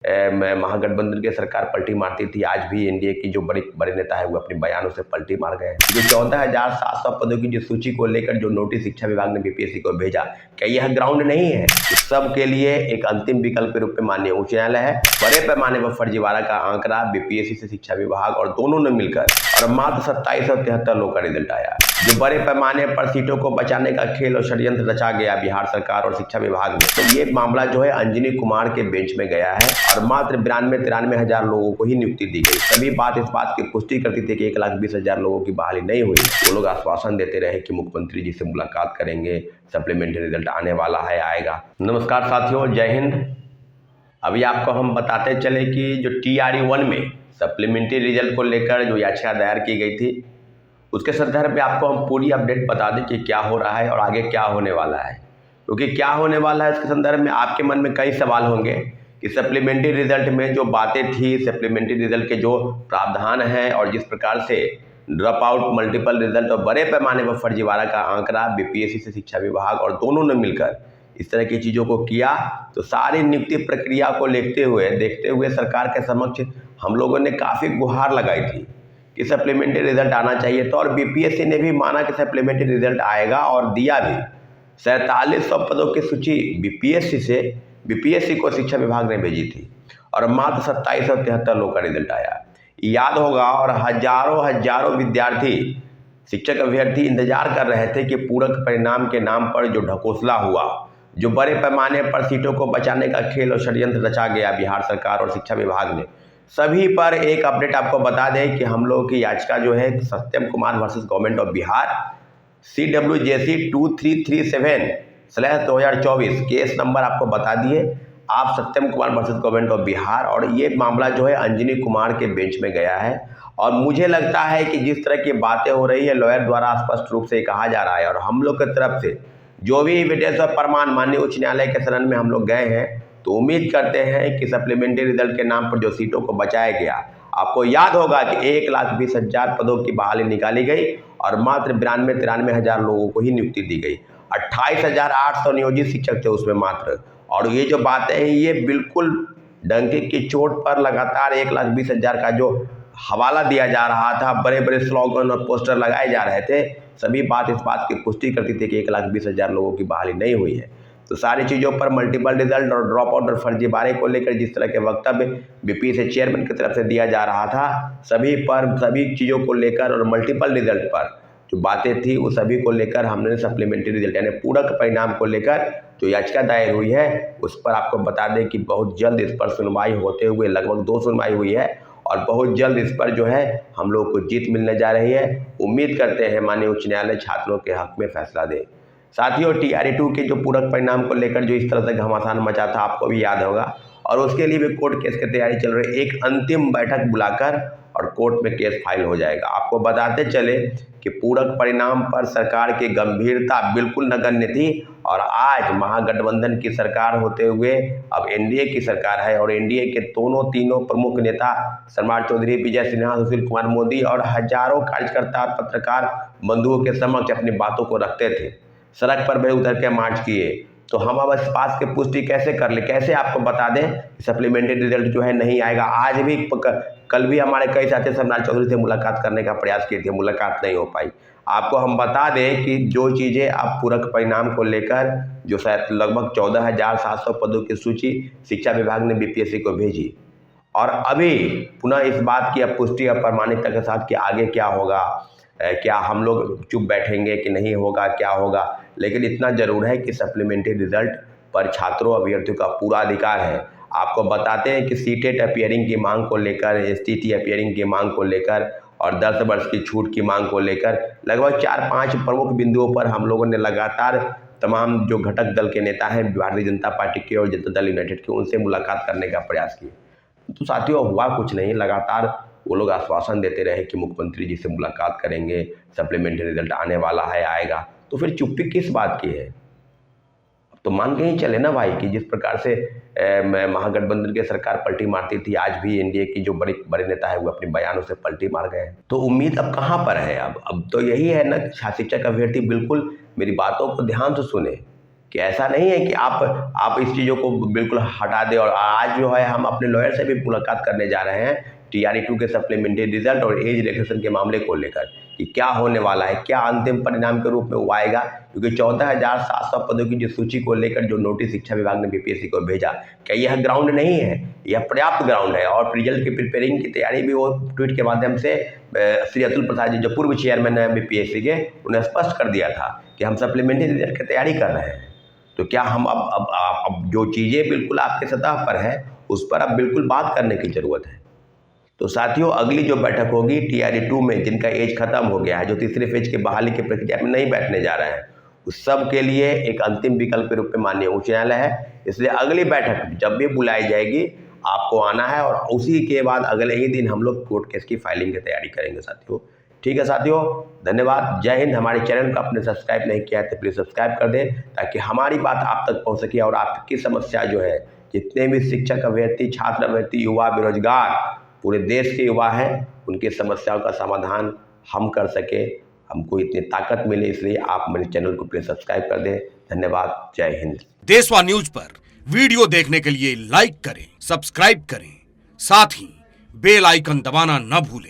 महागठबंधन की सरकार पलटी मारती थी, आज भी एनडीए की जो बड़े नेता है वो अपने बयानों से पलटी मार गए हैं। जो 14,700 पदों की जो सूची को लेकर जो नोटिस शिक्षा विभाग ने बीपीएससी को भेजा, क्या यह ग्राउंड नहीं है? सब के लिए एक अंतिम विकल्प के रूप में माननीय उच्च न्यायालय है। बड़े पैमाने पर फर्जीवाड़ा का आंकड़ा बीपीएससी से शिक्षा विभाग और दोनों ने मिलकर और मात्र 2773 लोगों का रिजल्ट आया। जो बड़े पैमाने पर सीटों को बचाने का खेल और षड्यंत्र रचा गया बिहार सरकार और शिक्षा विभाग में, तो ये मामला जो है अंजनी कुमार के बेंच में गया है और मात्र 92-93 हजार लोगों को ही नियुक्ति दी गई। सभी बात इस बात की पुष्टि करती थी कि 1,20,000 लोगों की बहाली नहीं हुई। वो लोग आश्वासन देते रहे कि मुख्यमंत्री जी से मुलाकात करेंगे, सप्लीमेंट्री रिजल्ट आने वाला है, आएगा। नमस्कार साथियों, जय हिंद। अभी आपको हम बताते चले कि जो TRE-1 में सप्लीमेंट्री रिजल्ट को लेकर जो याचिका दायर की गई थी, उसके संदर्भ में आपको हम पूरी अपडेट बता दें कि क्या हो रहा है और आगे क्या होने वाला है। क्योंकि क्या होने वाला है इसके संदर्भ में आपके मन में कई सवाल होंगे कि सप्लीमेंट्री रिजल्ट में जो बातें थी, सप्लीमेंट्री रिजल्ट के जो प्रावधान हैं और जिस प्रकार से ड्रॉप आउट, मल्टीपल रिजल्ट और बड़े पैमाने पर फर्जीवाड़ा का आंकड़ा बीपीएससी से शिक्षा विभाग और दोनों ने मिलकर इस तरह की चीज़ों को किया, तो सारी नियुक्ति प्रक्रिया को देखते हुए सरकार के समक्ष हम लोगों ने काफ़ी गुहार लगाई थी कि सप्लीमेंट्री रिजल्ट आना चाहिए। तो और बीपीएससी ने भी माना कि सप्लीमेंट्री रिजल्ट आएगा और दिया भी। 4700 पदों की सूची बीपीएससी को शिक्षा विभाग ने भेजी थी और मात्र 2773 लोगों का रिजल्ट आया। याद होगा, और हजारों विद्यार्थी, शिक्षक अभ्यर्थी इंतजार कर रहे थे कि पूरक परिणाम के नाम पर जो ढकोसला हुआ, जो बड़े पैमाने पर सीटों को बचाने का खेल और षड्यंत्र रचा गया बिहार सरकार और शिक्षा विभाग ने, सभी पर एक अपडेट आपको बता दें कि हम लोगों की याचिका जो है Satyam Kumar versus government of Bihar CWJC 2337/2024 case number आपको बता दिए आप, Satyam Kumar versus government of Bihar. और ये मामला जो है अंजनी कुमार के बेंच में गया है और मुझे लगता है कि जिस तरह की बातें हो रही है, लॉयर द्वारा स्पष्ट रूप से कहा जा रहा है और हम लोग की तरफ से जो भी एविडेंस और प्रमाण माननीय उच्च न्यायालय के शरण में हम लोग गए हैं, तो उम्मीद करते हैं कि सप्लीमेंट्री रिजल्ट के नाम पर जो सीटों को बचाया गया, आपको याद होगा कि 1,20,000 पदों की बहाली निकाली गई और मात्र 92-93 हजार लोगों को ही नियुक्ति दी गई। 28,800 नियोजित शिक्षक थे उसमें मात्र। और ये जो बातें हैं, ये बिल्कुल डंके की चोट पर लगातार 1,20,000 का जो हवाला दिया जा रहा था, बड़े बड़े स्लोगन और पोस्टर लगाए जा रहे थे, सभी बात इस बात की पुष्टि करती थी कि 1,20,000 लोगों की बहाली नहीं हुई है। तो सारी चीज़ों पर मल्टीपल रिजल्ट और ड्रॉप आउट और फर्जीवाड़े को लेकर जिस तरह के वक्तव्य बीपीएससी चेयरमैन की तरफ से दिया जा रहा था, सभी चीज़ों को लेकर और मल्टीपल रिजल्ट पर जो बातें थी, वो सभी को लेकर हमने सप्लीमेंट्री रिजल्ट यानी पूरक परिणाम को लेकर जो याचिका दायर हुई है, उस पर आपको बता दें कि बहुत जल्द इस पर सुनवाई होते हुए, लगभग 2 सुनवाई हुई है और बहुत जल्द इस पर जो है हम लोग को जीत मिलने जा रही है। उम्मीद करते हैं माननीय उच्च न्यायालय छात्रों के हक में फैसला दे। साथियों, TRE-2 के जो पूरक परिणाम को लेकर जो इस तरह से घमासान मचा था, आपको भी याद होगा, और उसके लिए भी कोर्ट केस की तैयारी चल रही है। एक अंतिम बैठक बुलाकर और कोर्ट में केस फाइल हो जाएगा। आपको बताते चले कि पूरक परिणाम पर सरकार की गंभीरता बिल्कुल नगण्य थी और आज महागठबंधन की सरकार होते हुए अब एनडीए की सरकार है और एनडीए के तीनों प्रमुख नेता सम्राट चौधरी, विजय सिन्हा, सुशील कुमार मोदी और हजारों कार्यकर्ता और पत्रकार बंधुओं के समक्ष अपनी बातों को रखते थे, सड़क पर भी उतर के मार्च किए। तो हम अब इस बात की पुष्टि कैसे कर ले, कैसे आपको बता दें कि सप्लीमेंट्री रिजल्ट जो है नहीं आएगा। आज भी कल भी हमारे कई साथी सम्राट चौधरी से मुलाकात करने का प्रयास किए थे, मुलाकात नहीं हो पाई। आपको हम बता दें कि जो चीज़ें आप पूरक परिणाम को लेकर जो शायद लगभग 14,700 पदों की सूची शिक्षा विभाग ने बीपीएससी को भेजी और अभी पुनः इस बात की पुष्टि और प्रमाणिकता के साथ कि आगे क्या होगा, क्या हम लोग चुप बैठेंगे कि नहीं होगा, क्या होगा। लेकिन इतना ज़रूर है कि सप्लीमेंट्री रिजल्ट पर छात्रों अभ्यर्थियों का पूरा अधिकार है। आपको बताते हैं कि सीटेट अपीयरिंग की मांग को लेकर, एसटीटी अपीयरिंग की मांग को लेकर और 10 वर्ष की छूट की मांग को लेकर लगभग 4-5 प्रमुख बिंदुओं पर हम लोगों ने लगातार तमाम जो घटक दल के नेता हैं भारतीय जनता पार्टी के और जनता दल यूनाइटेड के, उनसे मुलाकात करने का प्रयास किए। तो साथियों, हुआ कुछ नहीं। लगातार वो लोग आश्वासन देते रहे कि मुख्यमंत्री जी से मुलाकात करेंगे, सप्लीमेंट्री रिजल्ट आने वाला है, आएगा। तो फिर चुप्पी किस बात की है? तो मान के ही चले ना भाई कि जिस प्रकार से महागठबंधन की सरकार पलटी मारती थी, आज भी एनडीए की जो बड़े नेता है वो अपने बयानों से पलटी मार गए हैं। तो उम्मीद अब कहाँ पर है? अब तो यही है ना, शिक्षक अभ्यर्थी बिल्कुल मेरी बातों को ध्यान से सुने कि ऐसा नहीं है कि आप इस चीज़ों को बिल्कुल हटा दें। और आज जो है हम अपने लॉयर से भी मुलाकात करने जा रहे हैं TRE-2 के सप्लीमेंट्री रिजल्ट और एज रिलैक्सेशन के मामले को लेकर कि क्या होने वाला है, क्या अंतिम परिणाम के रूप में वो आएगा। क्योंकि 14,700 पदों की जो सूची को लेकर जो नोटिस शिक्षा विभाग ने BPSC को भेजा, क्या यह ग्राउंड नहीं है, यह पर्याप्त ग्राउंड है। और रिजल्ट की प्रिपेयरिंग की तैयारी भी वो ट्वीट के माध्यम से श्री अतुल प्रसाद जी जो पूर्व चेयरमैन है BPSC के, उन्हें स्पष्ट कर दिया था कि हम सप्लीमेंट्री रिजल्ट की तैयारी कर रहे हैं। तो क्या हम अब जो चीज़ें बिल्कुल आपके सतह पर है उस पर अब बिल्कुल बात करने की ज़रूरत है। तो साथियों, अगली जो बैठक होगी TRE-2 में जिनका एज खत्म हो गया है, जो तीसरे फेज की बहाली की प्रक्रिया में नहीं बैठने जा रहे हैं, उस सब के लिए एक अंतिम विकल्प के रूप में माननीय उच्च न्यायालय है। इसलिए अगली बैठक जब भी बुलाई जाएगी आपको आना है और उसी के बाद अगले ही दिन हम लोग कोर्ट केस की फाइलिंग की तैयारी करेंगे साथियों। ठीक है साथियों, धन्यवाद, जय हिंद। हमारे चैनल को आपने सब्सक्राइब नहीं किया है तो प्लीज़ सब्सक्राइब कर दें ताकि हमारी बात आप तक पहुंच सके और आपकी समस्या जो है, जितने भी शिक्षक अभ्यर्थी, छात्र अभ्यर्थी, युवा, बेरोजगार, पूरे देश के युवा हैं, उनकी समस्याओं का समाधान हम कर सके, हमको इतनी ताकत मिले। इसलिए आप मेरे चैनल को प्लीज़ सब्सक्राइब कर दें। धन्यवाद, जय हिंद। देशवा न्यूज पर वीडियो देखने के लिए लाइक करें, सब्सक्राइब करें, साथ ही बेल आइकन दबाना न भूलें।